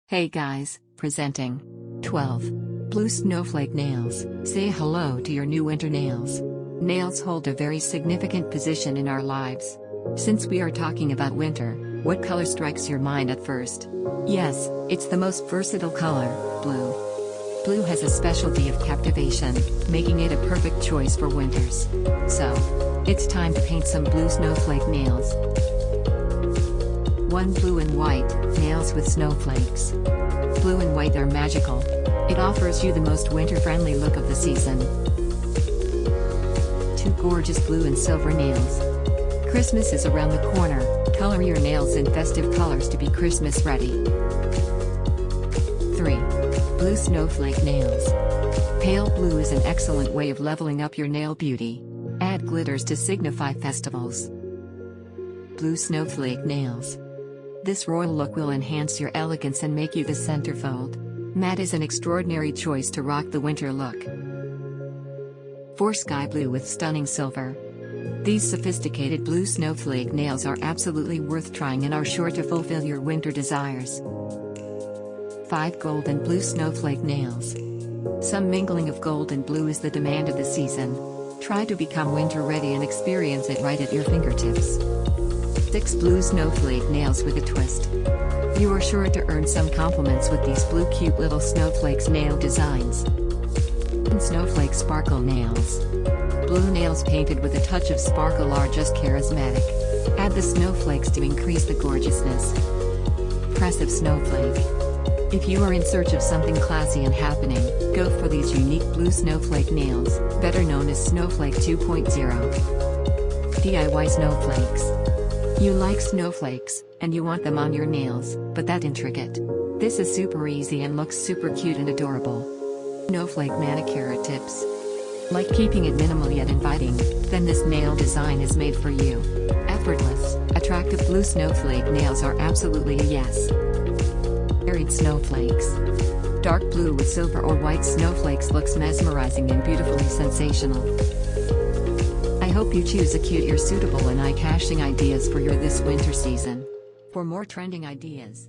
Hey guys, presenting 12 Blue Snowflake Nails. Say hello to your new winter nails. Nails hold a very significant position in our lives. Since we are talking about winter, what color strikes your mind at first? Yes, it's the most versatile color, blue. Blue has a specialty of captivation, making it a perfect choice for winters. So, it's time to paint some blue snowflake nails. 1 Blue and white, nails with snowflakes. Blue and white are magical. It offers you the most winter-friendly look of the season. 2 Gorgeous blue and silver nails. Christmas is around the corner, color your nails in festive colors to be Christmas ready. 3 Blue snowflake nails. Pale blue is an excellent way of leveling up your nail beauty. Add glitters to signify festivals. Blue snowflake nails. This royal look will enhance your elegance and make you the centerfold. Matte is an extraordinary choice to rock the winter look. 4 Sky blue with stunning silver. These sophisticated blue snowflake nails are absolutely worth trying and are sure to fulfill your winter desires. 5 Gold and blue snowflake nails. Some mingling of gold and blue is the demand of the season. Try to become winter ready and experience it right at your fingertips. 6 Blue snowflake nails with a twist. You are sure to earn some compliments with these blue cute little snowflakes nail designs. And Snowflake sparkle nails. Blue nails painted with a touch of sparkle are just charismatic. Add the snowflakes to increase the gorgeousness. Festive snowflake. If you are in search of something classy and happening, go for these unique blue snowflake nails, better known as Snowflake 2.0. DIY snowflakes. You like snowflakes, and you want them on your nails, but that intricate. This is super easy and looks super cute and adorable. Snowflake manicure tips. Like keeping it minimal yet inviting? Then this nail design is made for you. Effortless, attractive blue snowflake nails are absolutely a yes. Varied snowflakes. Dark blue with silver or white snowflakes looks mesmerizing and beautifully sensational. I hope you choose a cute ear suitable and eye-catching ideas for your this winter season. For more trending ideas,